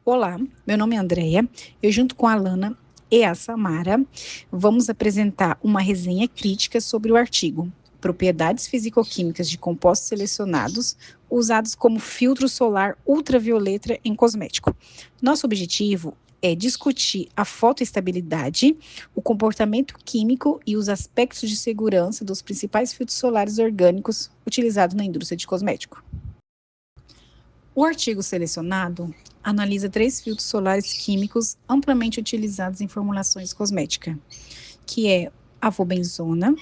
Olá, meu nome é Andreia. Eu, junto com a Alana e a Samara, vamos apresentar uma resenha crítica sobre o artigo Propriedades Fisicoquímicas de Compostos Selecionados usados como filtro solar ultravioleta em cosmético. Nosso objetivo é discutir a fotoestabilidade, o comportamento químico e os aspectos de segurança dos principais filtros solares orgânicos utilizados na indústria de cosmético. O artigo selecionado analisa 3 filtros solares químicos amplamente utilizados em formulações cosméticas, que é avobenzona,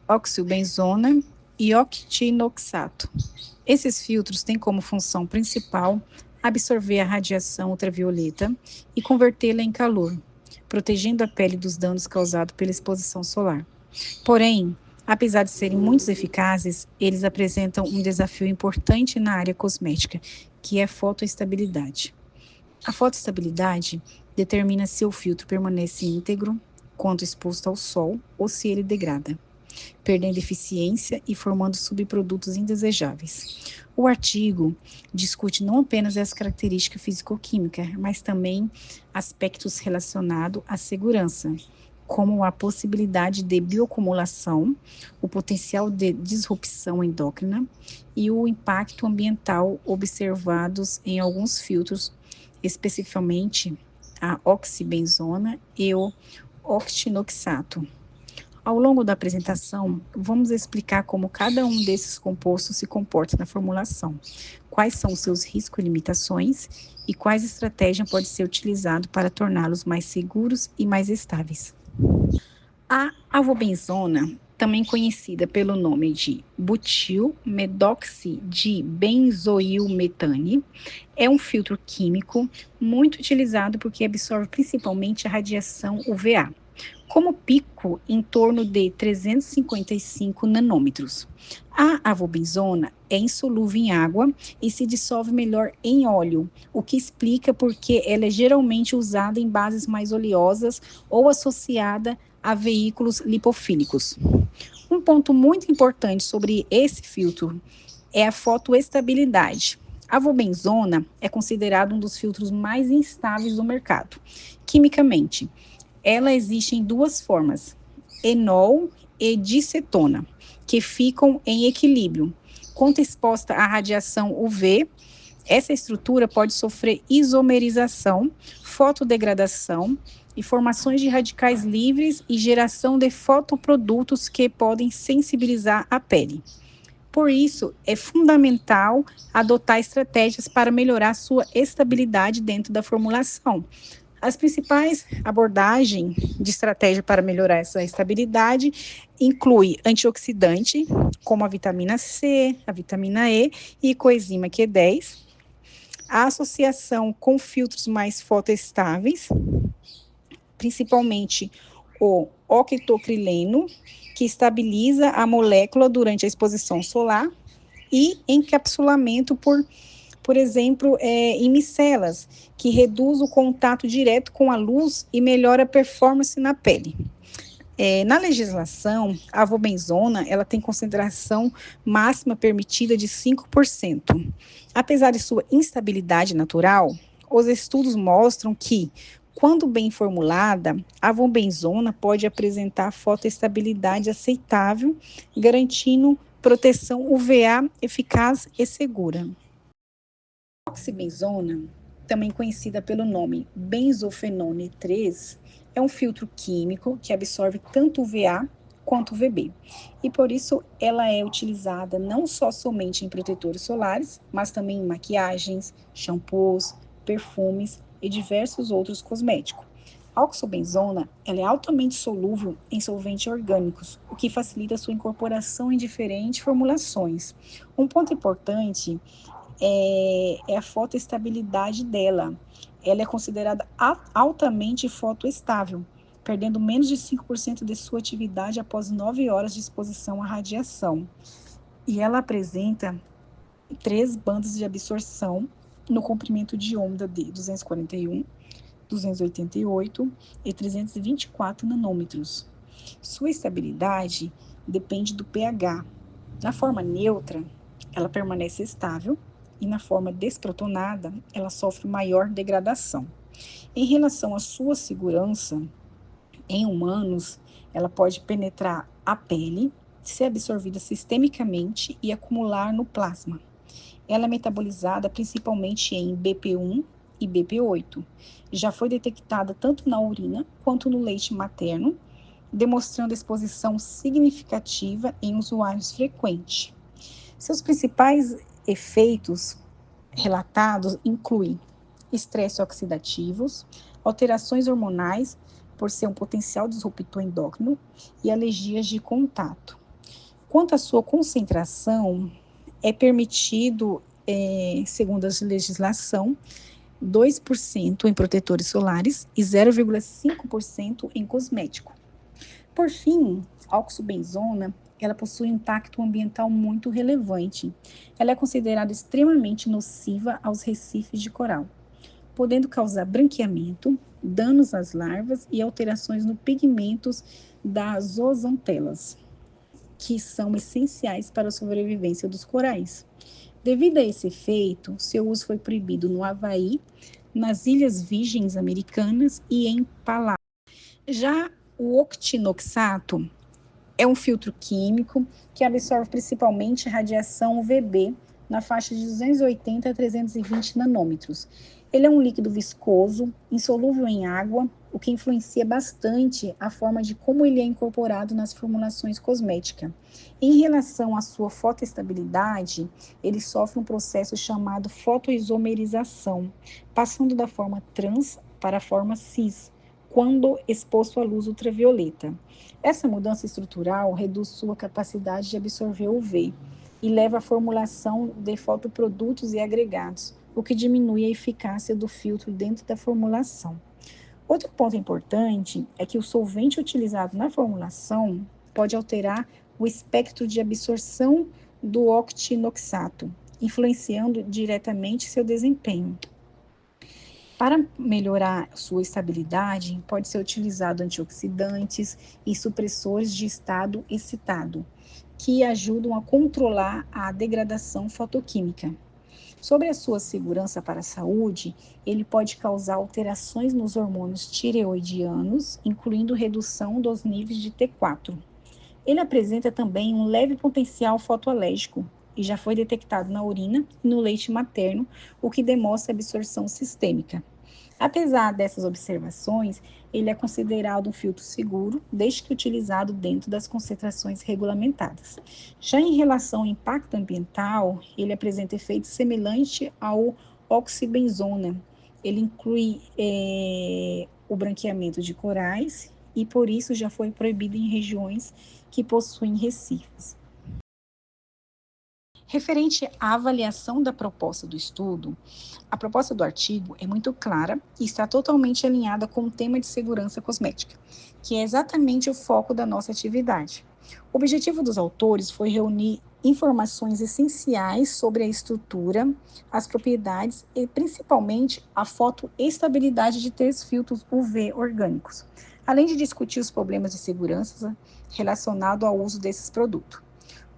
oxibenzona e octinoxato. Esses filtros têm como função principal absorver a radiação ultravioleta e convertê-la em calor, protegendo a pele dos danos causados pela exposição solar. Porém, apesar de serem muito eficazes, eles apresentam um desafio importante na área cosmética, que é a fotoestabilidade. A fotoestabilidade determina se o filtro permanece íntegro quando exposto ao sol ou se ele degrada, perdendo eficiência e formando subprodutos indesejáveis. O artigo discute não apenas as características físico-químicas, mas também aspectos relacionados à segurança, como a possibilidade de bioacumulação, o potencial de disrupção endócrina e o impacto ambiental observados em alguns filtros, especificamente a oxibenzona e o octinoxato. Ao longo da apresentação, vamos explicar como cada um desses compostos se comporta na formulação, quais são os seus riscos e limitações e quais estratégias podem ser utilizadas para torná-los mais seguros e mais estáveis. A avobenzona, também conhecida pelo nome de butil-medoxi-dibenzoilmetane, é um filtro químico muito utilizado porque absorve principalmente a radiação UVA, como pico em torno de 355 nanômetros. A avobenzona é insolúvel em água e se dissolve melhor em óleo, o que explica porque ela é geralmente usada em bases mais oleosas ou associada a veículos lipofílicos. Um ponto muito importante sobre esse filtro é a fotoestabilidade. A avobenzona é considerado um dos filtros mais instáveis do mercado, quimicamente. Ela existe em duas formas, enol e dicetona, que ficam em equilíbrio. Quando exposta à radiação UV, essa estrutura pode sofrer isomerização, fotodegradação e formações de radicais livres e geração de fotoprodutos que podem sensibilizar a pele. Por isso, é fundamental adotar estratégias para melhorar sua estabilidade dentro da formulação. As principais abordagens de estratégia para melhorar essa estabilidade inclui antioxidante, como a vitamina C, a vitamina E coenzima Q10, a associação com filtros mais fotoestáveis, principalmente o octocrileno, que estabiliza a molécula durante a exposição solar, e encapsulamento por exemplo, em micelas, que reduz o contato direto com a luz e melhora a performance na pele. Na legislação, a avobenzona ela tem concentração máxima permitida de 5%. Apesar de sua instabilidade natural, os estudos mostram que, quando bem formulada, a avobenzona pode apresentar fotoestabilidade aceitável, garantindo proteção UVA eficaz e segura. A oxibenzona, também conhecida pelo nome benzofenone 3, é um filtro químico que absorve tanto UVA quanto UVB. E por isso ela é utilizada não só somente em protetores solares, mas também em maquiagens, shampoos, perfumes e diversos outros cosméticos. A oxibenzona ela é altamente solúvel em solventes orgânicos, o que facilita sua incorporação em diferentes formulações. Um ponto importante é a fotoestabilidade dela. Ela é considerada altamente fotoestável, perdendo menos de 5% de sua atividade após 9 horas de exposição à radiação. E ela apresenta 3 bandas de absorção no comprimento de onda de 241, 288 e 324 nanômetros. Sua estabilidade depende do pH. Na forma neutra, ela permanece estável, e na forma desprotonada, ela sofre maior degradação. Em relação à sua segurança, em humanos, ela pode penetrar a pele, ser absorvida sistemicamente e acumular no plasma. Ela é metabolizada principalmente em BP1 e BP8. Já foi detectada tanto na urina quanto no leite materno, demonstrando exposição significativa em usuários frequentes. Seus principais efeitos relatados incluem estresse oxidativos, alterações hormonais, por ser um potencial disruptor endócrino, e alergias de contato. Quanto à sua concentração, é permitido, segundo a legislação, 2% em protetores solares e 0,5% em cosmético. Por fim, a oxibenzona, ela possui um impacto ambiental muito relevante. Ela é considerada extremamente nociva aos recifes de coral, podendo causar branqueamento, danos às larvas e alterações no pigmentos das zooxantelas, que são essenciais para a sobrevivência dos corais. Devido a esse efeito, seu uso foi proibido no Havaí, nas Ilhas Virgens Americanas e em Palau. Já o octinoxato é um filtro químico que absorve principalmente radiação UVB na faixa de 280 a 320 nanômetros. Ele é um líquido viscoso, insolúvel em água, o que influencia bastante a forma de como ele é incorporado nas formulações cosméticas. Em relação à sua fotoestabilidade, ele sofre um processo chamado fotoisomerização, passando da forma trans para a forma cis, quando exposto à luz ultravioleta. Essa mudança estrutural reduz sua capacidade de absorver UV e leva à formulação de fotoprodutos e agregados, o que diminui a eficácia do filtro dentro da formulação. Outro ponto importante é que o solvente utilizado na formulação pode alterar o espectro de absorção do octinoxato, influenciando diretamente seu desempenho. Para melhorar sua estabilidade, pode ser utilizado antioxidantes e supressores de estado excitado, que ajudam a controlar a degradação fotoquímica. Sobre a sua segurança para a saúde, ele pode causar alterações nos hormônios tireoidianos, incluindo redução dos níveis de T4. Ele apresenta também um leve potencial fotoalérgico e já foi detectado na urina e no leite materno, o que demonstra absorção sistêmica. Apesar dessas observações, ele é considerado um filtro seguro, desde que utilizado dentro das concentrações regulamentadas. Já em relação ao impacto ambiental, ele apresenta efeitos semelhantes ao oxibenzona. Ele inclui o branqueamento de corais e, por isso, já foi proibido em regiões que possuem recifes. Referente à avaliação da proposta do estudo, a proposta do artigo é muito clara e está totalmente alinhada com o tema de segurança cosmética, que é exatamente o foco da nossa atividade. O objetivo dos autores foi reunir informações essenciais sobre a estrutura, as propriedades e principalmente a fotoestabilidade de 3 filtros UV orgânicos, além de discutir os problemas de segurança relacionados ao uso desses produtos.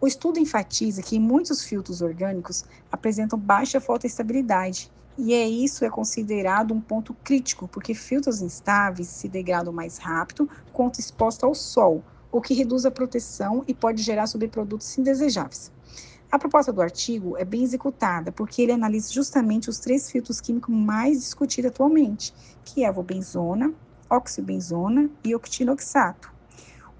O estudo enfatiza que muitos filtros orgânicos apresentam baixa fotoestabilidade, e isso é considerado um ponto crítico, porque filtros instáveis se degradam mais rápido quando expostos ao sol, o que reduz a proteção e pode gerar subprodutos indesejáveis. A proposta do artigo é bem executada, porque ele analisa justamente os 3 filtros químicos mais discutidos atualmente, que é a avobenzona, oxibenzona e octinoxato.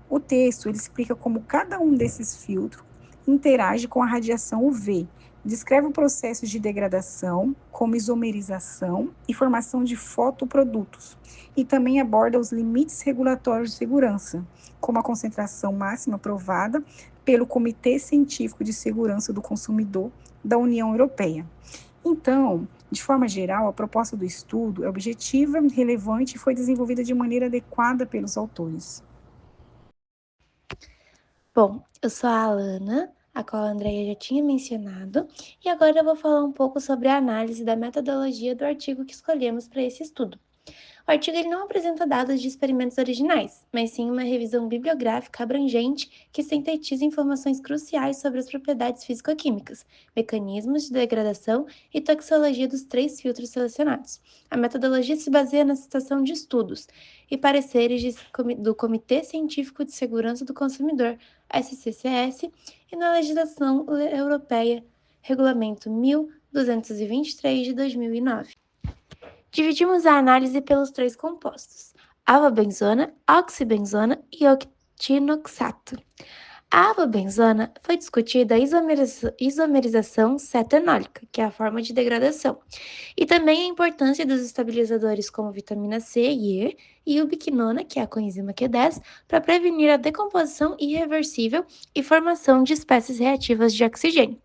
O texto ele explica como cada um desses filtros interage com a radiação UV, descreve o processo de degradação, como isomerização e formação de fotoprodutos, e também aborda os limites regulatórios de segurança, como a concentração máxima aprovada pelo Comitê Científico de Segurança do Consumidor da União Europeia. Então, de forma geral, a proposta do estudo é objetiva, relevante e foi desenvolvida de maneira adequada pelos autores. Bom, eu sou a Alana, a qual a Andrea já tinha mencionado, e agora eu vou falar um pouco sobre a análise da metodologia do artigo que escolhemos para esse estudo. O artigo ele não apresenta dados de experimentos originais, mas sim uma revisão bibliográfica abrangente que sintetiza informações cruciais sobre as propriedades físico-químicas, mecanismos de degradação e toxicologia dos 3 filtros selecionados. A metodologia se baseia na citação de estudos e pareceres do Comitê Científico de Segurança do Consumidor, SCCS, e na legislação europeia, Regulamento 1223 de 2009. Dividimos a análise pelos 3 compostos: avobenzona, oxibenzona e octinoxato. A avobenzona foi discutida a isomerização cetanólica, que é a forma de degradação, e também a importância dos estabilizadores como vitamina C e E ubiquinona, que é a coenzima Q10, para prevenir a decomposição irreversível e formação de espécies reativas de oxigênio.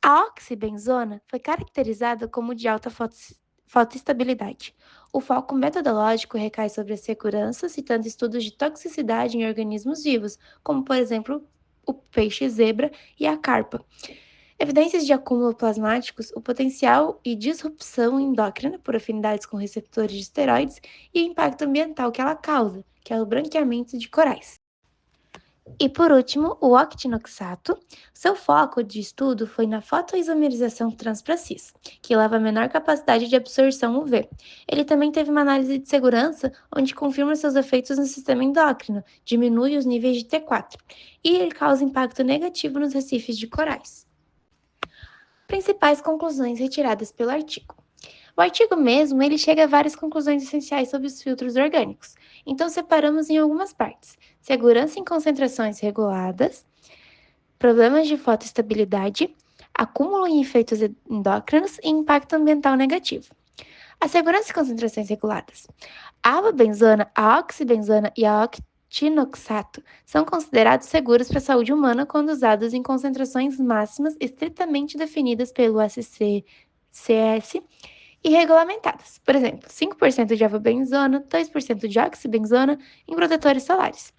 A oxibenzona foi caracterizada como de alta fotoestabilidade. O foco metodológico recai sobre a segurança, citando estudos de toxicidade em organismos vivos, como, por exemplo, o peixe zebra e a carpa. Evidências de acúmulo plasmáticos, o potencial e disrupção endócrina por afinidades com receptores de esteroides e o impacto ambiental que ela causa, que é o branqueamento de corais. E por último, o octinoxato. Seu foco de estudo foi na fotoisomerização trans-para-cis, que leva a menor capacidade de absorção UV. Ele também teve uma análise de segurança, onde confirma seus efeitos no sistema endócrino, diminui os níveis de T4, e ele causa impacto negativo nos recifes de corais. Principais conclusões retiradas pelo artigo. O artigo mesmo, ele chega a várias conclusões essenciais sobre os filtros orgânicos. Então, separamos em algumas partes: segurança em concentrações reguladas, problemas de fotoestabilidade, acúmulo em efeitos endócrinos e impacto ambiental negativo. A segurança em concentrações reguladas. A avobenzona, a oxibenzona e a octinoxato são considerados seguros para a saúde humana quando usados em concentrações máximas estritamente definidas pelo SCCS e regulamentadas. Por exemplo, 5% de avobenzona, 2% de oxibenzona em protetores solares.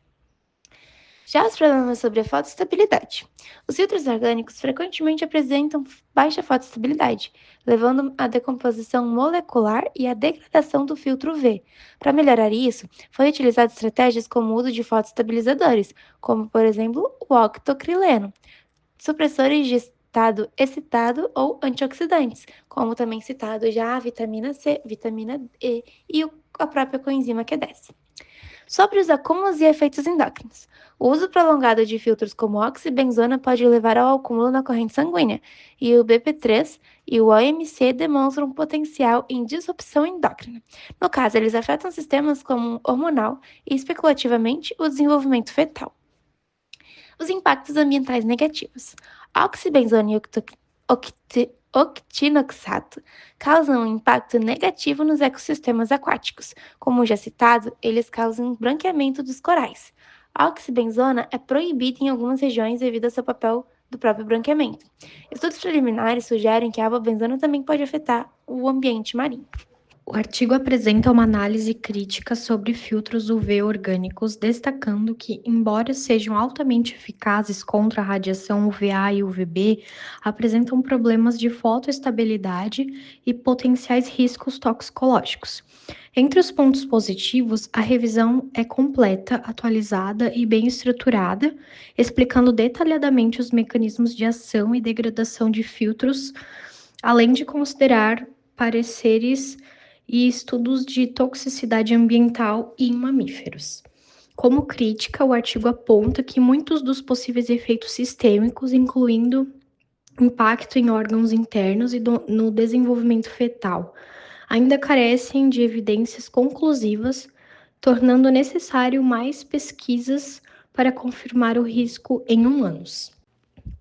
Já os problemas sobre a fotoestabilidade. Os filtros orgânicos frequentemente apresentam baixa fotoestabilidade, levando à decomposição molecular e à degradação do filtro UV. Para melhorar isso, foi utilizado estratégias como o uso de fotoestabilizadores, como, por exemplo, o octocrileno, supressores de estado excitado ou antioxidantes, como também citado já a vitamina C, vitamina E e a própria coenzima Q10. Sobre os acúmulos e efeitos endócrinos. O uso prolongado de filtros como oxibenzona pode levar ao acúmulo na corrente sanguínea, e o BP3 e o OMC demonstram potencial em disrupção endócrina. No caso, eles afetam sistemas como hormonal e, especulativamente, o desenvolvimento fetal. Os impactos ambientais negativos. Oxibenzona e octinoxato causam um impacto negativo nos ecossistemas aquáticos. Como já citado, eles causam branqueamento dos corais. A oxibenzona é proibida em algumas regiões devido ao seu papel do próprio branqueamento. Estudos preliminares sugerem que a avobenzona também pode afetar o ambiente marinho. O artigo apresenta uma análise crítica sobre filtros UV orgânicos, destacando que, embora sejam altamente eficazes contra a radiação UVA e UVB, apresentam problemas de fotoestabilidade e potenciais riscos toxicológicos. Entre os pontos positivos, a revisão é completa, atualizada e bem estruturada, explicando detalhadamente os mecanismos de ação e degradação de filtros, além de considerar pareceres e estudos de toxicidade ambiental em mamíferos. Como crítica, o artigo aponta que muitos dos possíveis efeitos sistêmicos, incluindo impacto em órgãos internos e no desenvolvimento fetal, ainda carecem de evidências conclusivas, tornando necessário mais pesquisas para confirmar o risco em humanos.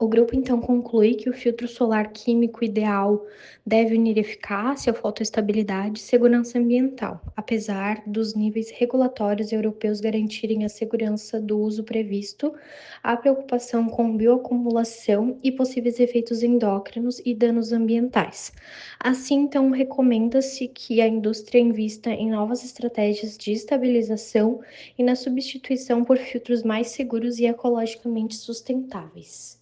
O grupo, então, conclui que o filtro solar químico ideal deve unir eficácia, fotoestabilidade e segurança ambiental, apesar dos níveis regulatórios europeus garantirem a segurança do uso previsto, a preocupação com bioacumulação e possíveis efeitos endócrinos e danos ambientais. Assim, então, recomenda-se que a indústria invista em novas estratégias de estabilização e na substituição por filtros mais seguros e ecologicamente sustentáveis.